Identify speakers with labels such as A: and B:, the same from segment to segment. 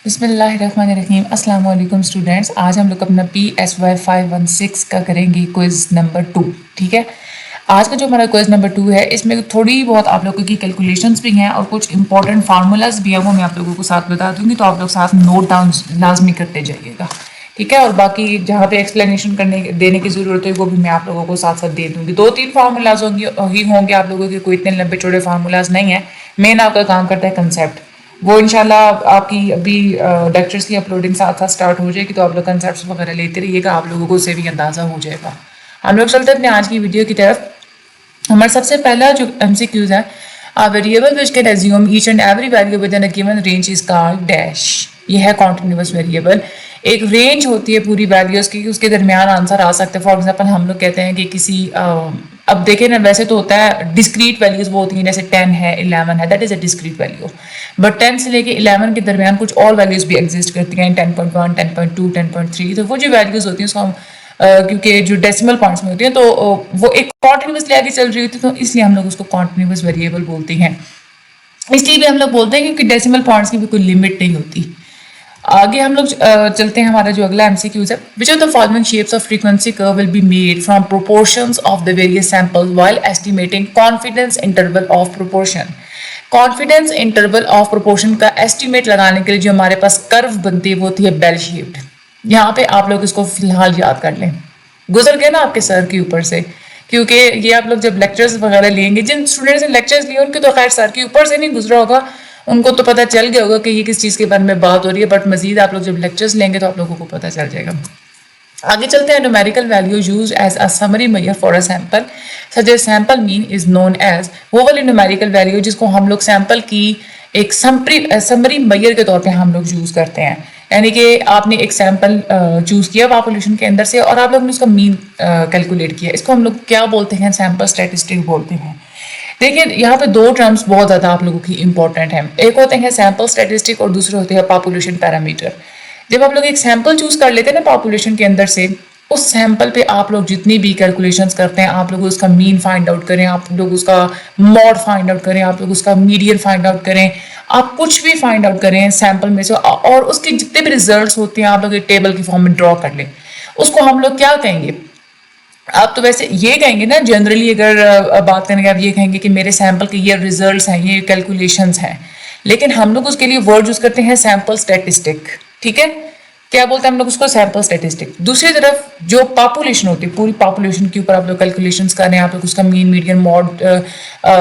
A: बिस्मिल्लाहिर्रहमानिर्रहीम। अस्सलाम वालेकुम स्टूडेंट्स। आज हम लोग अपना PSY 516 का करेंगे क्विज़ नंबर 2। ठीक है, आज का जो हमारा क्विज़ नंबर 2 है इसमें थोड़ी बहुत आप लोगों की कैलकुलेशंस भी हैं और कुछ इंपॉर्टेंट फार्मूलाज भी हैं, वो मैं आप लोगों को साथ बता दूंगी, तो आप लोग साथ नोट डाउन लाजमी करते जाइएगा। ठीक है, और बाकी जहाँ पे एक्सप्लेनेशन देने की ज़रूरत है वो भी मैं आप लोगों को साथ साथ दे दूंगी। 2-3 फार्मूलाज होंगे आप लोगों के, कोई इतने लंबे चौड़े फार्मूलाज नहीं है। मेन आपका काम करता है कंसेप्ट, वो इंशाल्लाह आपकी अभी लेक्चर्स की अपलोडिंग साथ साथ स्टार्ट हो जाएगी, तो आप लोग कंसेप्ट्स वगैरह लेते रहिएगा, आप लोगों को उससे भी अंदाज़ा हो जाएगा। हम लोग चलते अपने आज की वीडियो की तरफ। हमारा सबसे पहला जो MCQs है, a variable which can assume each and every value within a given range is called dash। ये है कॉन्टिन्यूस वेरिएबल। एक रेंज होती है पूरी वैल्यूज की, उसके दरमियान आंसर आ सकते हैं। फॉर एग्जांपल हम लोग कहते हैं कि किसी अब देखें ना, वैसे तो होता है डिस्क्रीट वैल्यूज वो होती हैं, जैसे 10 है 11 है, that is a discrete value. But 10 से लेके 11 के दरमियान कुछ और वैल्यूज भी एग्जिस्ट करती हैं, 10.1 10.2 10.3। तो वो जो वैल्यूज होती हैं उसको हम क्योंकि जो डेसिमल पॉइंट्स में होती हैं तो वो एक कॉन्टिन्यूसली आगे चल रही होती है, तो इसलिए हम लोग उसको कॉन्टिन्यूस वेरिएबल बोलते हैं। इसलिए भी हम लोग बोलते हैं क्योंकि डेसिमल पॉइंट्स की भी कोई लिमिट नहीं होती। आगे हम लोग चलते हैं, हमारा जो अगला MCQ है, which of the following shapes of frequency curve will be made from proportions of the various samples while estimating confidence interval of proportion. Confidence interval of proportion का एस्टिमेट लगाने के लिए जो हमारे पास कर्व बनती है वो होती है बेल शेप्ड। यहाँ पे आप लोग इसको फिलहाल याद कर लें, गुजर गए ना आपके सर के ऊपर से, क्योंकि ये आप लोग जब लेक्चर्स वगैरह लेंगे, जिन स्टूडेंट्स ने लेक्चर्स लिए उनके तो खैर सर के ऊपर से नहीं गुजरा होगा, उनको तो पता चल गया होगा कि ये किस चीज़ के बारे में बात हो रही है, बट मजीद आप लोग जब लेक्चर्स लेंगे तो आप लोगों को पता चल जाएगा। आगे चलते हैं, numerical value used as a summary measure for a sample such a sample mean is known as. वो वाली न्यूमेरिकल वैल्यू जिसको हम लोग सैंपल की एक समरी मेजर के तौर पे हम लोग यूज़ करते हैं, यानी कि आपने एक सैंपल चूज़ किया पॉपुलेशन के अंदर से और आप लोगों ने उसका मीन कैलकुलेट किया, इसको हम लोग क्या बोलते हैं, सैंपल स्टैटिस्टिक बोलते हैं। देखिए यहाँ पे दो टर्म्स बहुत ज़्यादा आप लोगों की इंपॉर्टेंट हैं, एक होते हैं सैंपल स्टैटिस्टिक और दूसरे होते हैं पॉपुलेशन पैरामीटर। जब आप लोग एक सैंपल चूज कर लेते हैं ना पॉपुलेशन के अंदर से, उस सैंपल पे आप लोग जितनी भी कैलकुलेशंस करते हैं, आप लोग उसका मीन फाइंड आउट करें, आप लोग उसका मॉड फाइंड आउट करें, आप लोग उसका मीडियन फाइंड आउट करें, आप कुछ भी फाइंड आउट करें सैंपल में से, और उसके जितने भी रिजल्ट्स होते हैं आप लोग एक टेबल की फॉर्म में ड्रॉ कर लें, उसको हम लोग क्या कहेंगे। आप तो वैसे ये कहेंगे ना, जनरली अगर बात करेंगे आप ये कहेंगे कि मेरे सैंपल के ये रिजल्ट्स हैं, ये कैलकुलेशंस हैं, लेकिन हम लोग उसके लिए वर्ड यूज करते हैं सैंपल स्टैटिस्टिक। ठीक है, क्या बोलते हैं हम लोग उसको, सैंपल स्टैटिस्टिक। दूसरी तरफ जो पॉपुलेशन होती है, पूरी पॉपुलेशन के ऊपर आप लोग कैलकुलेशंस कर रहे हैं, आप लोग उसका mean median mode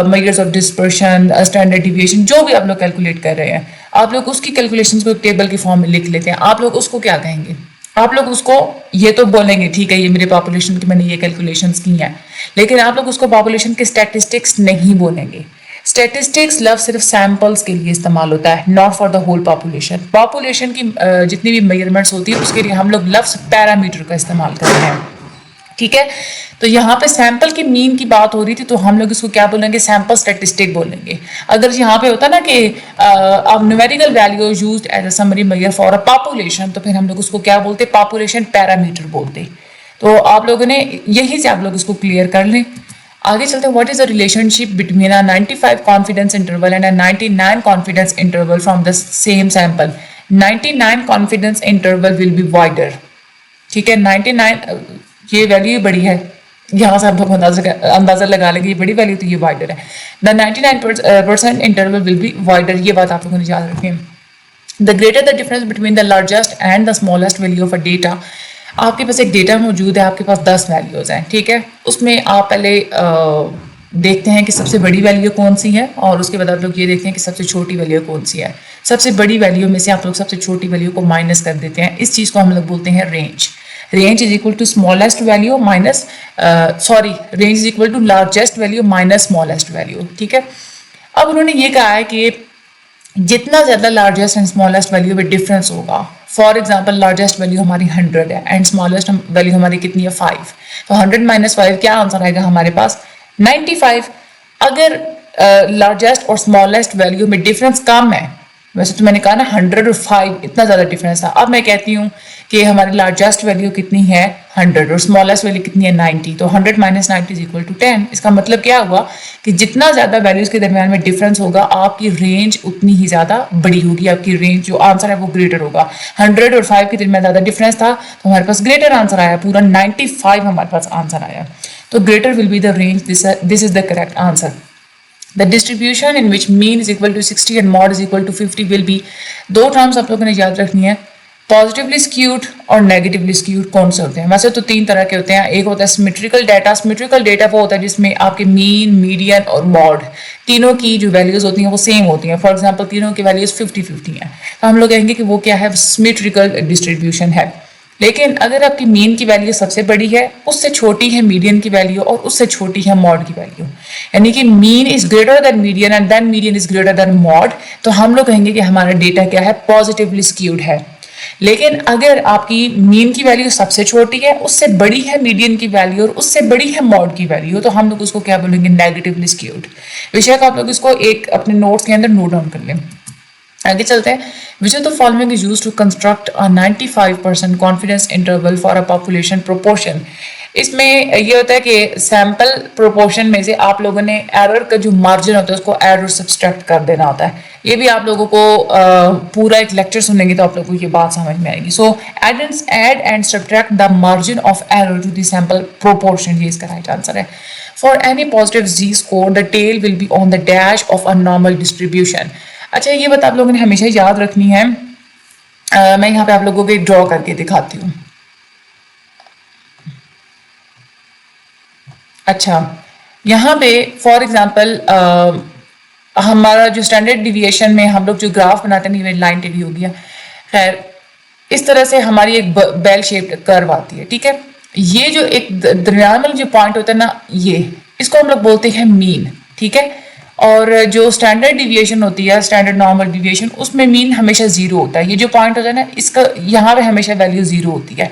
A: measures of dispersion standard deviation जो भी आप लोग कैलकुलेट कर रहे हैं, आप लोग उसकी कैलकुलेशंस को एक टेबल की फॉर्म में लिख लेते हैं। आप लोग उसको क्या कहेंगे, आप लोग उसको ये तो बोलेंगे ठीक है ये मेरे पॉपुलेशन की मैंने ये कैलकुलेशंस की हैं, लेकिन आप लोग उसको पॉपुलेशन के स्टैटिस्टिक्स नहीं बोलेंगे। स्टैटिस्टिक्स लफ्ज सिर्फ सैंपल्स के लिए इस्तेमाल होता है, not for the whole population. Population की जितनी भी मेजरमेंट्स होती है उसके लिए हम लोग लफ्ज पैरामीटर का इस्तेमाल करते हैं। ठीक है, तो यहाँ पे सैंपल की मीन की बात हो रही थी, तो हम लोग इसको क्या बोलेंगे, सैंपल स्टैटिस्टिक बोलेंगे। अगर यहाँ पे होता ना कि अब numerical value used as a summary measure for a population, तो फिर हम लोग उसको क्या बोलते, पॉपुलेशन पैरामीटर बोलते। तो आप लोगों ने यही से आप लोग इसको क्लियर कर लें। आगे चलते हैं, what is the relationship between a 95 confidence interval and a 99 confidence interval from the same sample. 99 confidence interval will be wider. ठीक है, 99 ये वैल्यू बड़ी है, यहाँ से आप लोग अंदाजा लगा लेंगे ये बड़ी वैल्यू तो ये वाइडर है। The 99% interval will be wider, ये बात आप लोगों ने याद रखें। The greater the difference between the largest and the smallest value of a data. आपके पास एक डेटा मौजूद है, आपके पास 10 वैल्यूज़ हैं, ठीक है, उसमें आप पहले देखते हैं कि सबसे बड़ी वैल्यू कौन सी है, और उसके बाद आप लोग ये देखते हैं कि सबसे छोटी वैल्यू कौन सी है। सबसे बड़ी वैल्यू में से आप लोग सबसे छोटी वैल्यू को माइनस कर देते हैं, इस चीज़ को हम लोग बोलते हैं range. Range is equal to smallest value minus range is equal to largest value minus smallest value. ठीक है, अब उन्होंने ये कहा है कि जितना ज़्यादा लार्जेस्ट एंड स्मॉलेस्ट वैल्यू में डिफरेंस होगा, फॉर एग्जांपल लार्जेस्ट वैल्यू हमारी 100 है एंड स्मॉलेस्ट वैल्यू हमारी कितनी है 5, तो 100 माइनस 5 क्या आंसर आएगा हमारे पास 95। अगर लार्जेस्ट और स्मॉलेस्ट वैल्यू में डिफरेंस कम है, वैसे तो मैंने कहा ना 100 और 5 इतना ज़्यादा डिफरेंस था, अब मैं कहती हूँ कि हमारी लार्जेस्ट वैल्यू कितनी है 100 और स्मॉलेस्ट वैल्यू कितनी है 90, तो 100 माइनस 90 इज इक्वल टू 10। इसका मतलब क्या हुआ कि जितना ज़्यादा वैल्यूज़ के दरमियान में डिफरेंस होगा आपकी रेंज उतनी ही ज़्यादा बड़ी होगी, आपकी रेंज जो आंसर है वो ग्रेटर होगा। 100 और 5 के दरमियान ज़्यादा डिफरेंस था तो हमारे पास ग्रेटर आंसर आया, पूरा 95 हमारे पास आंसर आया। तो greater will be the range, this is the correct answer. The distribution in which mean is equal to 60 and mod is equal to 50 will be, दो टर्म्स आप लोगों ने याद रखनी है, पॉजिटिवली स्क्यूड और नेगेटिवली स्क्यूड कौन से होते हैं। वैसे तो तीन तरह के होते हैं, एक होता है सिमेट्रिकल डाटा। सिमेट्रिकल डाटा वो होता है जिसमें आपके मीन, मीडियन और मॉड तीनों की जो वैल्यूज होती हैं वो सेम होती हैं। फॉर एग्जांपल तीनों की वैल्यूज 50-50 हैं, तो हम लोग कहेंगे कि वो क्या है, सिमेट्रिकल डिस्ट्रीब्यूशन है। लेकिन अगर आपकी मीन की वैल्यू सबसे बड़ी है, उससे छोटी है मीडियन की वैल्यू और उससे छोटी है मॉड की वैल्यू, यानी कि mean is greater than median and then median is greater than mod, तो हम लोग कहेंगे कि हमारा डेटा क्या है, पॉजिटिवली स्क्यूड है। लेकिन अगर आपकी मीन की वैल्यू सबसे छोटी है, उससे बड़ी है मीडियन की वैल्यू और उससे बड़ी है मॉड की वैल्यू, तो हम लोग उसको क्या बोलेंगे, नेगेटिवली स्क्यूड। बेशक आप लोग इसको एक अपने नोट्स के अंदर नोट डाउन कर लें। आगे चलते हैं। Which of the following is used to construct a 95% confidence interval for a population proportion. इसमें ये होता है कि सैंपल प्रोपोर्शन में से आप लोगों ने एरर का जो मार्जिन होता है उसको एरर सब्सट्रैक्ट कर देना होता है। ये भी आप लोगों को पूरा एक लेक्चर सुनेंगे तो आप लोगों को ये बात समझ में आएगी। So add and subtract the margin of error to the sample proportion, ये इसका राइट आंसर है। For any positive Z score the tail will be on the dash of a normal distribution. अच्छा, ये बात आप लोगों ने हमेशा याद रखनी है। मैं यहाँ पे आप लोगों को एक ड्रॉ करके दिखाती हूँ। अच्छा, यहाँ पे फॉर एग्जांपल हमारा जो स्टैंडर्ड डिविएशन में हम लोग जो ग्राफ बनाते हैं, ये लाइन टेढ़ी हो गया, खैर इस तरह से हमारी एक बेल शेप्ड कर्व आती है, ठीक है। ये जो एक दरमियान में जो पॉइंट होता है ना, ये इसको हम लोग बोलते हैं मीन, ठीक है। और जो स्टैंडर्ड डिविएशन होती है, स्टैंडर्ड नॉर्मल डिविएशन, उसमें मीन हमेशा जीरो होता है। ये जो पॉइंट होता है ना, इसका यहाँ पे हमेशा वैल्यू जीरो होती है।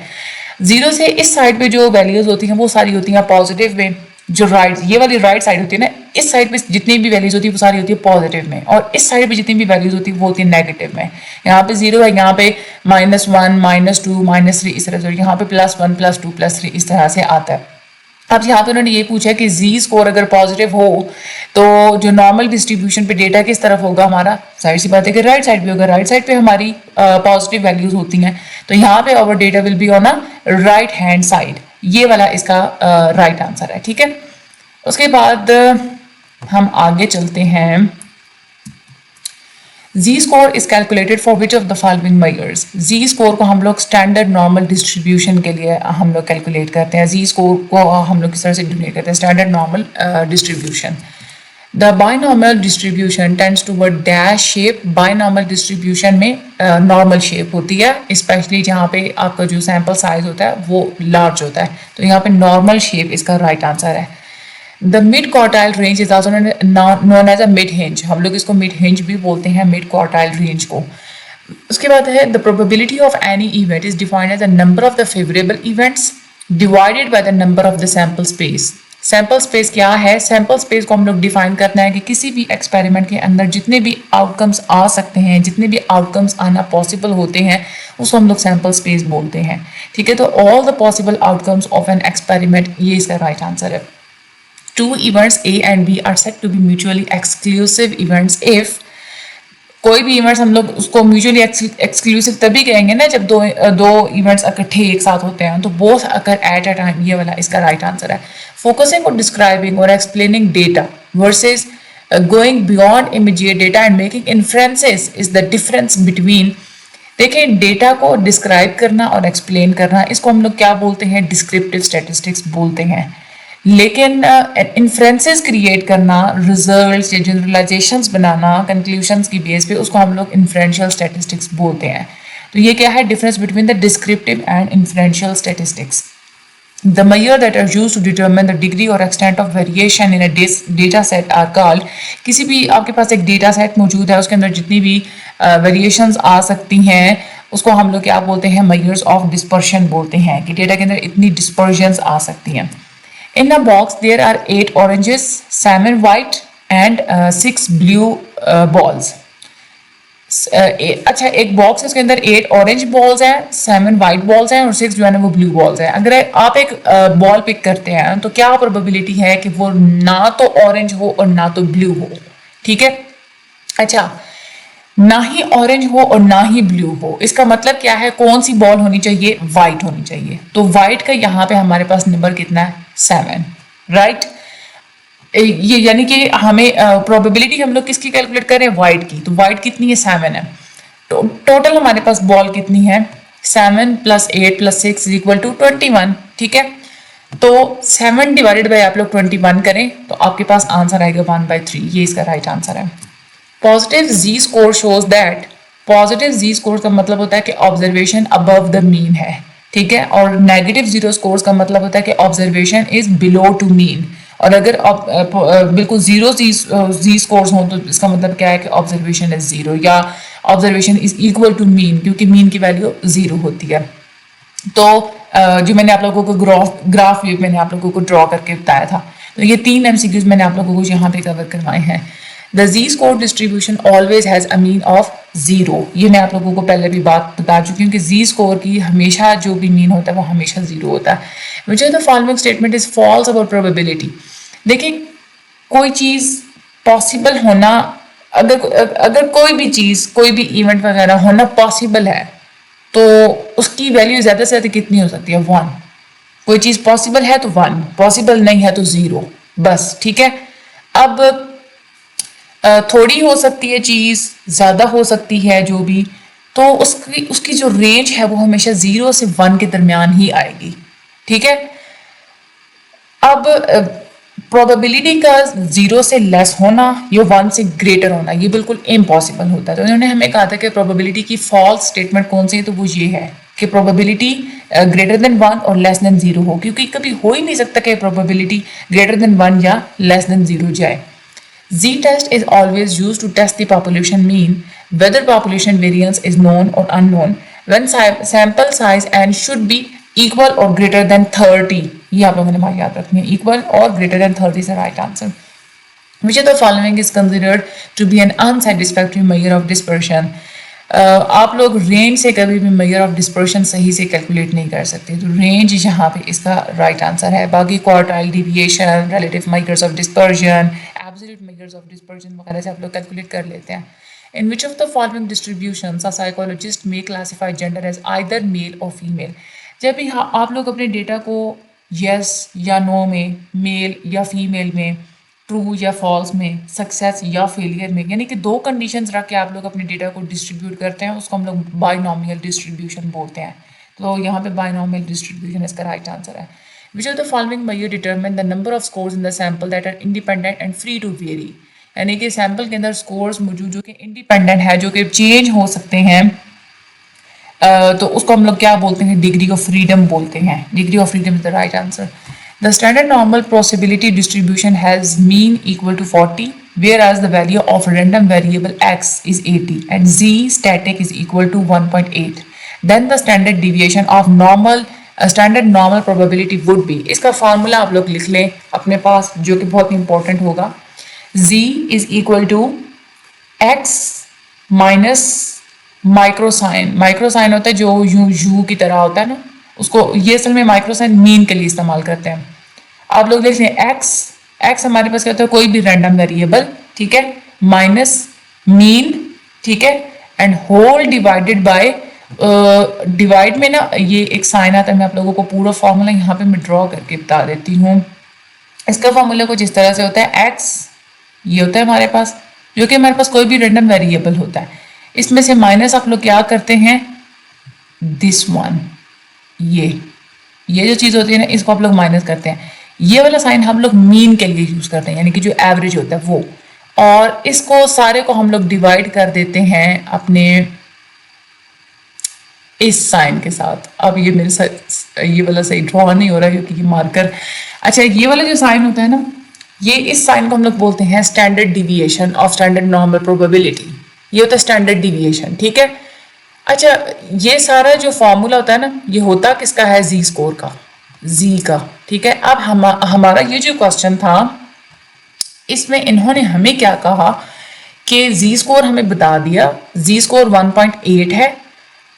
A: जीरो से इस साइड पे जो वैल्यूज होती हैं वो सारी होती हैं पॉजिटिव में। जो राइट, ये वाली राइट साइड होती है ना, इस साइड पे जितनी भी वैल्यूज होती है वो सारी होती है पॉजिटिव में, और इस साइड पे जितनी भी वैल्यूज होती है वो होती है नेगेटिव में। यहाँ पे जीरो है, यहाँ पे -1, -2, -3, इस तरह से, यहाँ पे +1, +2, +3 इस तरह से आता है। अब यहाँ पे उन्होंने ये पूछा कि जी स्कोर अगर पॉजिटिव हो तो जो नॉर्मल डिस्ट्रीब्यूशन पे डेटा किस तरफ होगा हमारा, जाहिर सी बात है कि राइट साइड पे होगा। राइट साइड पे हमारी पॉजिटिव वैल्यूज होती हैं, तो यहाँ पे our data will be on a right hand side. ये वाला इसका राइट आंसर है, ठीक है। उसके बाद हम आगे चलते हैं। Z score is calculated for which of the following measures. Z score को हम लोग स्टैंडर्ड नॉर्मल डिस्ट्रीब्यूशन के लिए हम लोग कैलकुलेट करते हैं। जी स्कोर को हम लोग किस तरह से डिफाइन करते हैं, standard normal distribution. The binormal distribution tends toward dash shape. Binormal distribution में नॉर्मल शेप होती है, स्पेशली जहाँ पे आपका जो सैंपल साइज होता है वो लार्ज होता है, तो यहाँ पे नॉर्मल शेप इसका राइट आंसर है। The mid quartile range is also known as a mid hinge. हम लोग इसको मिड हिंज भी बोलते हैं, मिड क्वार्टाइल रेंज को। उसके बाद है the probability of any event is defined as the number of the favourable events divided by the number of the sample space. Sample space क्या है? सैंपल स्पेस को हम लोग डिफाइन करना है कि किसी भी एक्सपेरिमेंट के अंदर जितने भी आउटकम्स आ सकते हैं, जितने भी आउटकम्स आना पॉसिबल होते हैं, उसको हम लोग सैंपल स्पेस बोलते हैं, ठीक है। तो all the possible outcomes of an experiment, ये इसका राइट आंसर है। Two events A and B are said to be mutually exclusive events if, कोई भी इवेंट्स हम लोग उसको म्यूचुअली एक्सक्लूसिव तभी कहेंगे ना जब दो इवेंट्स इकट्ठे एक साथ होते हैं, तो both occur at a time, ये वाला इसका राइट आंसर है। फोकसिंग और डिस्क्राइबिंग और explaining data versus going beyond immediate data and making inferences is the difference between. देखिए, डेटा को डिस्क्राइब करना और एक्सप्लेन करना, इसको हम लोग क्या बोलते हैं, डिस्क्रिप्टिव स्टैटिस्टिक्स बोलते हैं। लेकिन इन्फ्रेंसेस क्रिएट करना, रिजल्ट्स या जनरलाइजेशंस बनाना कंक्लूशंस की बेस पे, उसको हम लोग इन्फ्रेंशियल स्टैटिस्टिक्स बोलते हैं। तो ये क्या है difference between the descriptive and inferential statistics. The measure that are used to determine the degree or extent of variation in a data set are called। किसी भी आपके पास एक डेटा सेट मौजूद है, उसके अंदर जितनी भी वेरिएशंस आ सकती हैं, उसको हम लोग क्या बोलते हैं, मेजर्स ऑफ डिस्पर्शन बोलते हैं, कि डेटा के अंदर इतनी डिस्पर्शंस आ सकती हैं। In a box there are 8 oranges, 7 white and 6 blue balls. अच्छा, एक बॉक्स है, उसके अंदर 8 ऑरेंज बॉल्स हैं, 7 वाइट बॉल्स हैं और 6 जो है ना वो ब्लू बॉल्स हैं। अगर आप एक बॉल पिक करते हैं तो क्या प्रोबेबिलिटी है कि वो ना तो ऑरेंज हो और ना तो ब्लू हो? ठीक है। अच्छा, ना ही ऑरेंज हो और ना ही ब्लू हो, इसका मतलब क्या है? कौन सी बॉल होनी चाहिए? वाइट होनी चाहिए। तो वाइट का यहाँ पे हमारे पास नंबर कितना है? 7, राइट। ये यानी कि हमें प्रोबेबिलिटी हम लोग किसकी कैलकुलेट करें? वाइट की। तो वाइट कितनी है? 7 है। तो टोटल हमारे पास बॉल कितनी है? 7 + 8 + 6 = 21। ठीक है। तो 7 डिवाइडेड बाई आप लोग 21 करें तो आपके पास आंसर आएगा 1/3। ये इसका राइट आंसर है। Positive Z score shows that, positive Z score का मतलब होता है कि ऑब्जर्वेशन अबव द मीन है। ठीक है। और नेगेटिव जीरो स्कोर्स का मतलब होता है कि observation is below to mean. और अगर बिल्कुल जीरो जी स्कोर्स हों तो इसका मतलब क्या है कि ऑब्जर्वेशन इज जीरो या observation is equal to mean, क्योंकि मीन की वैल्यू जीरो होती है। तो जो मैंने आप लोगों को ग्राफ भी मैंने आप लोगों को ड्रॉ करके बताया था। तो ये 3 एमसीक्यूज मैंने आप लोगों को यहाँ पे कवर करवाए हैं। The Z score distribution always has a mean of 0। ये मैं आप लोगों को पहले भी बात बता चुकी हूँ कि जी स्कोर की हमेशा जो भी मीन होता है वो हमेशा 0 होता है। Which is the following statement is false about probability. देखिए, कोई चीज़ पॉसिबल होना, अगर कोई भी चीज़, कोई भी इवेंट वगैरह होना पॉसिबल है तो उसकी वैल्यू ज़्यादा से ज़्यादा कितनी हो सकती है? 1। कोई चीज़ पॉसिबल है तो 1, पॉसिबल नहीं है तो 0, बस। ठीक है। अब थोड़ी हो सकती है चीज़, ज़्यादा हो सकती है जो भी, तो उसकी उसकी जो रेंज है वो हमेशा 0 से 1 के दरमियान ही आएगी। ठीक है। अब प्रोबेबिलिटी का 0 से लेस होना या 1 से ग्रेटर होना ये बिल्कुल इम्पॉसिबल होता है। तो उन्होंने हमें कहा था कि प्रोबेबिलिटी की फॉल्स स्टेटमेंट कौन सी है? तो वो ये है कि प्रोबेबिलिटी ग्रेटर देन 1 और लेस देन 0 हो, क्योंकि कभी हो ही नहीं सकता कि प्रोबेबिलिटी ग्रेटर देन 1 या लेस देन 0 जाए। Z-test is always used to test the population mean, whether population variance is known or unknown, when sample size n should be equal or greater than 30। ये आप लोगों ने हमारी याद रखनी है, equal or greater than 30 is the right answer. Which of the following is considered to be an unsatisfactory measure of dispersion? आप लोग रेंज से कभी भी मेजर ऑफ डिस्पर्शन सही से कैलकुलेट नहीं कर सकते, तो रेंज यहाँ पे इसका राइट आंसर है। बाकी quartile deviation, relative measures of dispersion, absolute measures of dispersion वगैरह से आप लोग कैलकुलेट कर लेते हैं। In which of the following distributions a psychologist may classify gender as either male और फीमेल। जब भी आप लोग अपने डेटा को यस या नो में, मेल या फीमेल में, ट्रू या फॉल्स में, सक्सेस या फेलियर में, यानी कि 2 कंडीशंस रख के आप लोग अपने डेटा को डिस्ट्रीब्यूट करते हैं, उसको हम लोग बाइनॉमियल डिस्ट्रीब्यूशन बोलते हैं। तो यहाँ पे बाइनॉमियल डिस्ट्रीब्यूशन इसका राइट आंसर है। Which of the following measure determine the number of scores in the sample that are independent and free to vary. यानी कि सैंपल के अंदर स्कोर्स मौजूद जो कि इंडिपेंडेंट है, जो कि चेंज हो सकते हैं, तो उसको हम लोग क्या बोलते हैं? डिग्री ऑफ फ्रीडम बोलते हैं। Degree of freedom is the right answer. The standard normal possibility distribution has mean equal to 40, whereas the value of random variable x is 80 and z static is equal to 1.8. Then the standard deviation of standard normal probability would be, इसका formula आप लोग लिख लें अपने पास, जो कि बहुत important होगा। z is equal to x minus माइक्रोसाइन। माइक्रोसाइन होता है जो यू की तरह होता है ना, उसको ये असल में माइक्रोसाइन मीन के लिए इस्तेमाल करते हैं। आप लोग देख लें एक्स हमारे पास क्या होता है? कोई भी रैंडम वेरिएबल, ठीक है, माइनस मीन, ठीक है, and whole divided by, divide में ना ये एक साइन आता है। मैं आप लोगों को पूरा फॉर्मूला यहाँ पे मैं ड्रॉ करके बता देती हूँ। इसका फॉर्मूला कुछ इस तरह से होता है, एक्स ये होता है हमारे पास, जो कि हमारे पास कोई भी रैंडम वेरिएबल होता है। इसमें से माइनस आप लोग क्या करते हैं? दिस वन, ये जो चीज़ होती है ना, इसको आप लोग माइनस करते हैं। ये वाला साइन हम लोग मीन के लिए यूज़ करते हैं, यानी कि जो एवरेज होता है वो, और इसको सारे को हम लोग डिवाइड कर देते हैं अपने इस साइन के साथ। अब ये मेरे साथ ये वाला सही ड्रॉ नहीं हो रहा क्योंकि ये मार्कर, अच्छा ये वाला जो साइन होता है ना, ये इस साइन को हम लोग बोलते हैं standard deviation of standard normal probability. ये होता है स्टैंडर्ड डिविएशन, ठीक है। अच्छा, ये सारा जो फॉर्मूला होता है ना, ये होता किसका है? जी स्कोर का, जी का, ठीक है। अब हमारा ये जो क्वेश्चन था, इसमें इन्होंने हमें क्या कहा कि जी स्कोर हमें बता दिया, जी स्कोर 1.8 है,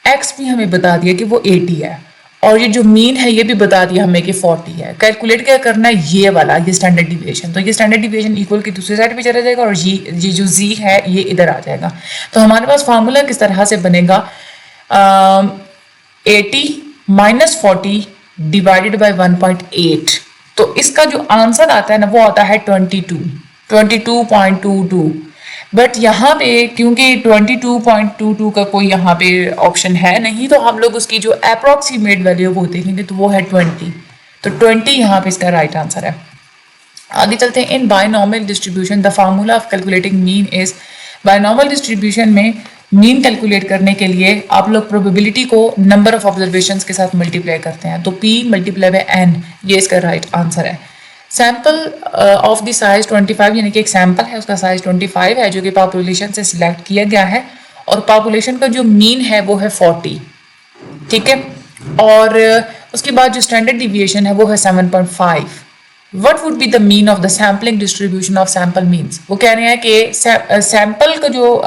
A: एक्स भी हमें बता दिया कि वो 80 है, और ये जो मीन है ये भी बता दिया हमें कि 40 है। कैलकुलेट क्या करना है, ये वाला, ये स्टैंडर्ड डिविएशन। तो ये स्टैंडर्ड डिविएशन इक्वल की दूसरी साइड पे चला जाएगा और ये जो जी है ये इधर आ जाएगा। तो हमारे पास फार्मूला किस तरह से बनेगा, 80 माइनस 40 डिवाइडेड बाई 1.8। तो इसका जो आंसर आता है ना वो आता है 22.22। बट यहाँ पे क्योंकि 22.22 का कोई यहाँ पे ऑप्शन है नहीं, तो हम लोग उसकी जो अप्रॉक्सीमेट वैल्यू वो देखेंगे तो वो है 20। तो 20 यहाँ पे इसका राइट आंसर है। आगे चलते हैं। In binomial distribution the formula of calculating mean is, binomial distribution में मीन कैलकुलेट करने के लिए आप लोग प्रोबेबिलिटी को नंबर ऑफ ऑब्जर्वेशंस के साथ मल्टीप्लाई करते हैं, तो p मल्टीप्लाई बाय n, ये इसका राइट आंसर है। सैंपल ऑफ द साइज 25, यानी कि एक सैंपल है उसका साइज 25 है जो कि पॉपुलेशन से सिलेक्ट किया गया है, और पॉपुलेशन का जो मीन है वो है 40, ठीक है। और उसके बाद जो स्टैंडर्ड डिविएशन है वो है 7.5। What would be the mean of the sampling distribution of sample means? वो कह रहे हैं कि सैंपल का जो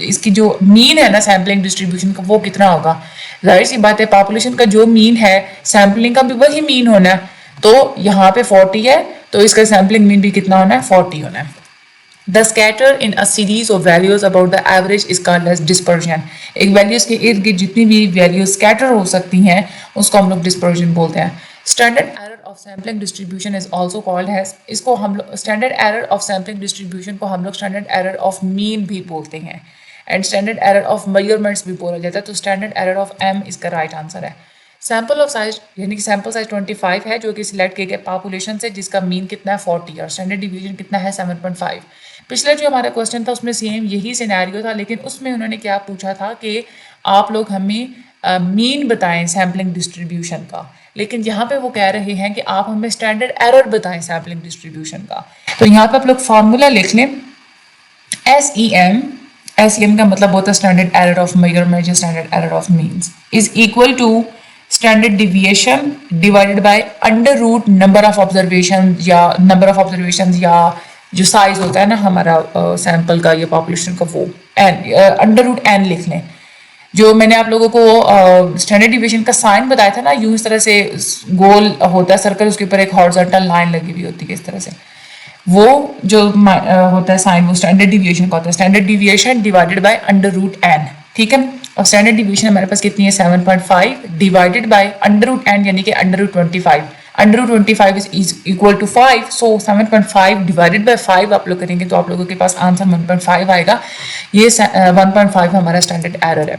A: इसकी जो मीन है ना सैम्पलिंग डिस्ट्रीब्यूशन का वो कितना होगा। जाहिर सी बात है पॉपुलेशन का जो मीन है सैम्पलिंग का भी वही मीन होना है, तो यहाँ पे 40 है तो इसका सैम्पलिंग मीन भी कितना होना है, 40 होना है। The scatter in a series of values about the average is called as dispersion. एक वैल्यूज के इर्द गिर्द जितनी भी वैल्यूज स्कैटर हो सकती हैं उसको हम लोग डिस्पर्जन बोलते हैं। Standard error of sampling distribution is also called है, इसको हम लोग standard error of sampling distribution को हम लोग स्टैंडर्ड एरर ऑफ मीन भी बोलते हैं, and standard error of measurements भी बोला जाता है। तो स्टैंडर्ड एरर ऑफ m इसका राइट आंसर है। सैंपल ऑफ साइज यानी कि सैंपल साइज 25 है जो कि सिलेक्ट किए गए पॉपुलेशन से जिसका मीन कितना है 40 और स्टैंडर्ड डिवीजन कितना है 7.5। पिछले जो हमारा क्वेश्चन था उसमें सेम यही सिनेरियो था, लेकिन उसमें उन्होंने क्या पूछा था कि आप लोग हमें मीन बताएं सैम्पलिंग डिस्ट्रीब्यूशन का, लेकिन यहाँ पे वो कह रहे हैं कि आप हमें स्टैंडर्ड एरर बताएं सैम्पलिंग डिस्ट्रीब्यूशन का। तो यहाँ पे आप लोग फार्मूला लिख लें, SEM का मतलब होता है स्टैंडर्ड एरर ऑफ मेजरमेंट या standard error of means is equal to standard deviation divided by under root number of observation या जो साइज होता है ना हमारा सैंपल का या पॉपुलेशन का वो n, अंडर रूट n लिख लें। जो मैंने आप लोगों को स्टैंडर्ड डिविएशन का साइन बताया था ना, यूं इस तरह से गोल होता है सर्कल, उसके ऊपर एक हॉरिजॉन्टल लाइन लगी हुई होती है इस तरह से, वो जो होता है साइन वो स्टैंडर्ड डिविएशन का होता है। Standard deviation divided by under root n, ठीक है। और स्टैंडर्ड डिविएशन हमारे पास कितनी है 7.5 divided by under root n यानी कि under root 25। Under root 25 is equal to 5, so 7.5 divided by 5 आप लोग करेंगे तो आप लोगों के पास आंसर 1.5 आएगा। ये 1.5 हमारा स्टैंडर्ड एरर है।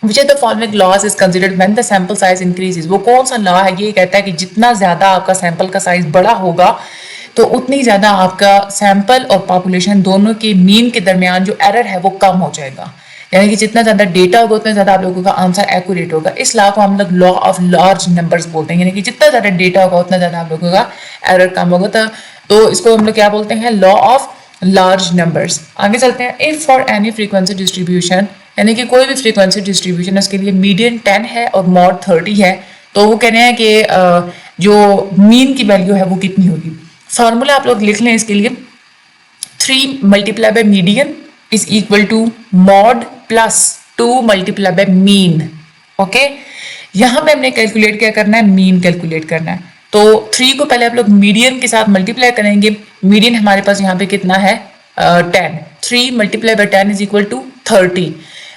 A: Which of the following laws is considered when the sample size increases? वो कौन सा लॉ है, ये कहता है कि जितना ज़्यादा आपका सैंपल का साइज बड़ा होगा तो उतनी ज़्यादा आपका सैंपल और पॉपुलेशन दोनों के मीन के दरमियान जो एरर है वो कम हो जाएगा, यानी कि जितना ज़्यादा डेटा होगा उतना ज़्यादा आप लोगों का आंसर एक्यूरेट होगा। इस लॉ को हम लोग लॉ ऑफ लार्ज नंबर्स बोलते हैं, यानी कि जितना ज़्यादा डेटा होगा उतना ज़्यादा आप लोगों का एरर कम होगा। तो इसको हम लोग क्या बोलते हैं, लॉ ऑफ लार्ज नंबर्स। आगे चलते हैं। If for any frequency distribution, यानी कि कोई भी फ्रीक्वेंसी डिस्ट्रीब्यूशन उसके लिए मीडियन 10 है और मॉड 30 है, तो वो कह रहे हैं कि जो मीन की वैल्यू है वो कितनी होगी। फार्मूला आप लोग लिख लें इसके लिए, 3 multiply by median is equal to mode plus 2 multiply by mean. Okay, यहाँ पे हमने कैलकुलेट क्या करना है, मीन कैलकुलेट करना है। तो 3 को पहले आप लोग मीडियन के साथ मल्टीप्लाई करेंगे। मीडियन हमारे पास यहाँ पे कितना है 10, 3 multiply by 10 is equal to 30।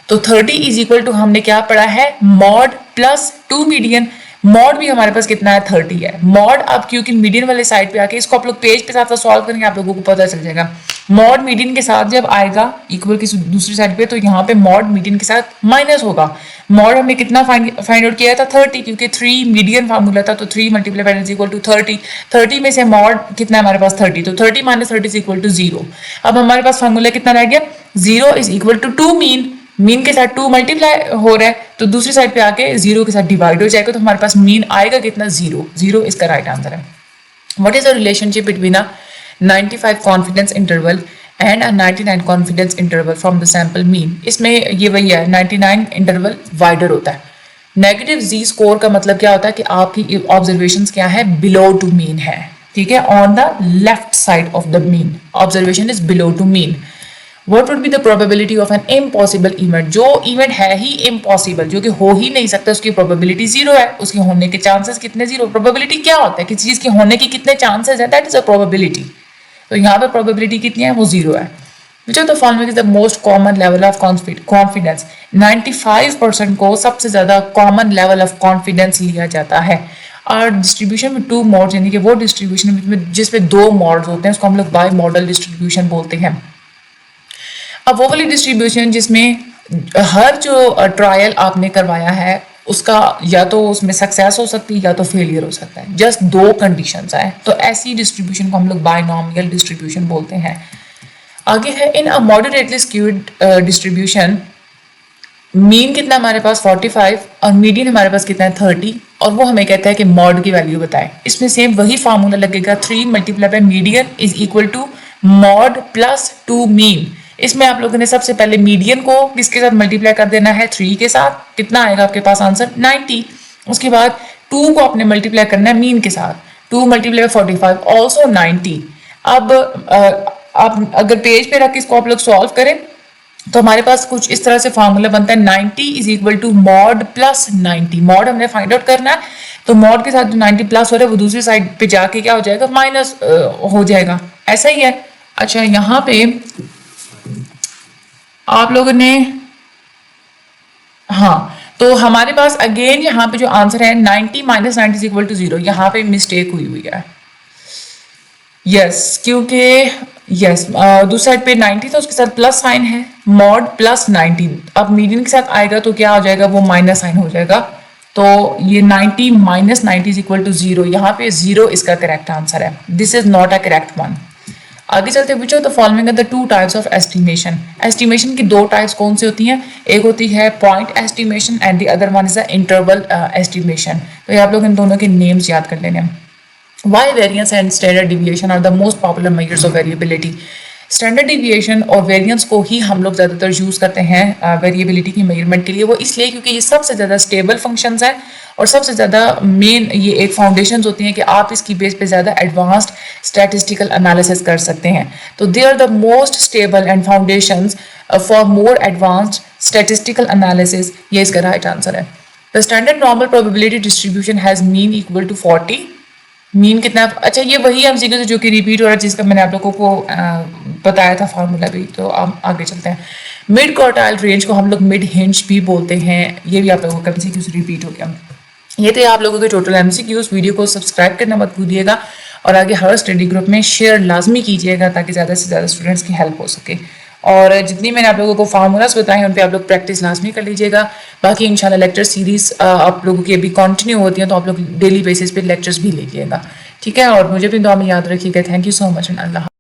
A: तो 30 इज इक्वल टू हमने क्या पढ़ा है, मॉड प्लस 2 मीडियन। मॉड भी हमारे पास कितना है 30 है। मॉड अब क्योंकि मीडियन वाले साइड पे आके इसको आप लोग पेज पे साथ सॉल्व करेंगे आप लोगों को पता चल जाएगा। मॉड मीडियन के साथ जब आएगा इक्वल की दूसरी साइड पे, तो यहाँ पे मॉड मीडियन के साथ माइनस होगा। मॉड हमने कितना फाइंड आउट किया था 30, क्योंकि 3 मीडियन फार्मूला था, तो 3 multiply by is equal to 30। 30 में से मॉड कितना है हमारे पास 30, तो 30 माइनस 30 इज इक्वल टू 0। अब हमारे पास फार्मूला कितना रह गया, 0 is equal to 2 mean. Mean के साथ 2 मल्टीप्लाई हो रहा है तो दूसरी साइड पे आके 0 के साथ डिवाइड हो जाएगा, तो हमारे पास मीन आएगा कितना 0। 0 इसका राइट आंसर है। What is the relationship between a 95 confidence interval and a 99 confidence interval from the sample mean. इसमें ये वही है, 99 इंटरवल वाइडर होता है। नेगेटिव जी स्कोर का मतलब क्या होता है कि आपकी ऑब्जर्वेशंस क्या है, बिलो टू मीन है, ठीक है, on the left side of the mean, observation is below to mean. What would be the probability of an impossible event, जो इवेंट है ही इम्पॉसिबल, जो कि हो ही नहीं सकता, उसकी प्रोबेबिलिटी जीरो है, उसके होने के चांसेस कितने, जीरो। प्रोबेबिलिटी क्या होता है, किसी चीज के होने के कितने चांसेस है, दैट इज अ प्रोबेबिलिटी। तो यहाँ पे प्रोबेबिलिटी कितनी है, वो जीरो है। Which of the following is the most common level of confidence? 95% को सबसे ज्यादा कॉमन लेवल ऑफ कॉन्फिडेंस लिया जाता है। और डिस्ट्रीब्यूशन में टू मोड्स, यानी कि वो डिस्ट्रीब्यूशन जिसमें दो मोड्स होते हैं उसको हम लोग बाई मॉडल डिस्ट्रीब्यूशन बोलते हैं। अब वो वाली डिस्ट्रीब्यूशन जिसमें हर जो ट्रायल आपने करवाया है उसका या तो उसमें सक्सेस हो सकती है या तो फेलियर हो सकता है, जस्ट दो कंडीशंस हैं, तो ऐसी डिस्ट्रीब्यूशन को हम लोग बाइनॉमियल डिस्ट्रीब्यूशन बोलते हैं। आगे है इन अ मॉडरेटली स्क्यूड डिस्ट्रीब्यूशन, मीन कितना हमारे पास 45 और मीडियन हमारे पास कितना है 30, और वो हमें कहता है कि मॉड की वैल्यू बताएं। इसमें सेम वही फार्मूला लगेगा, 3 multiply by median is equal to mode plus 2 mean. इसमें आप लोगों ने सबसे पहले मीडियन को किसके साथ मल्टीप्लाई कर देना है, 3 के साथ, कितना आएगा आपके पास आंसर 90। उसके बाद 2 को आपने मल्टीप्लाई करना है मीन के साथ, 2 मल्टीप्लाई 45 ऑल्सो 90। अब आप अगर पेज पे रख के इसको आप लोग सॉल्व करें तो हमारे पास कुछ इस तरह से फार्मूला बनता है, 90 is equal to mode plus 90। Mode हमने फाइंड आउट करना है, तो मॉड के साथ जो 90 प्लस हो रहा है वो दूसरी साइड पे जाके क्या हो जाएगा, माइनस हो जाएगा, ऐसा ही है। अच्छा, यहाँ पे आप लोगों ने, हाँ, तो हमारे पास अगेन यहाँ पे जो आंसर है 90 माइनस 90 इज इक्वल टू 0, यहाँ पे मिस्टेक हुई है। यस, क्योंकि यस दूसरी साइड पे 90 था, उसके साथ प्लस साइन है, मॉड प्लस 90। अब मीडियन के साथ आएगा तो क्या हो जाएगा, वो माइनस साइन हो जाएगा। तो ये 90 माइनस 90 इज इक्वल टू 0, यहाँ पे 0 इसका करेक्ट आंसर है, this is not a correct one. आगे चलते हैं, which of the following are the two types of estimation. Estimation की दो टाइप्स कौन सी होती हैं, एक होती है point estimation and the other one is the interval estimation. तो ये आप लोग इन दोनों के नेम्स याद कर लेने हैं। Why variance and standard deviation are the most popular measures of variability? Standard deviation और वेरिएंस को ही हम लोग ज़्यादातर यूज़ करते हैं वेरिएबिलिटी की मेजरमेंट के लिए। वो इसलिए क्योंकि ये सबसे ज़्यादा स्टेबल फंक्शंस हैं और सबसे ज़्यादा मेन ये एक फाउंडेशंस होती हैं कि आप इसकी बेस पे ज़्यादा एडवांस्ड स्टैटिस्टिकल एनालिसिस कर सकते हैं। तो they are the most stable and foundations for more advanced statistical analysis, ये इसका राइट आंसर है। The standard normal probability distribution has mean equal to 40। Mean कितना, अच्छा ये वही एमसीक्यू जो कि रिपीट हो रहा है, जिसका मैंने आप लोगों को बताया था फार्मूला भी। तो आप आगे चलते हैं। मिड क्वार्टाइल रेंज को हम लोग मिड हिंज भी बोलते हैं, ये भी आप लोगों का एमसीक्यू से रिपीट हो गया। ये थे आप लोगों के टोटल एमसीक्यूज। वीडियो को सब्सक्राइब करना मत भूलिएगा और आगे हर स्टडी ग्रुप में शेयर लाजमी कीजिएगा ताकि ज़्यादा से ज़्यादा स्टूडेंट्स की हेल्प हो सके। और जितनी मैंने आप लोगों को फार्मूलाज बताए हैं उन पे आप लोग प्रैक्टिस लाजमी कर लीजिएगा। बाकी इंशाल्लाह लेक्चर सीरीज आप लोगों की अभी कंटिन्यू होती है, तो आप लोग डेली बेसिस पे लेक्चर्स भी लीजिएगा, ठीक है। और मुझे भी दुआ में याद रखिएगा। Thank you so much and Allah.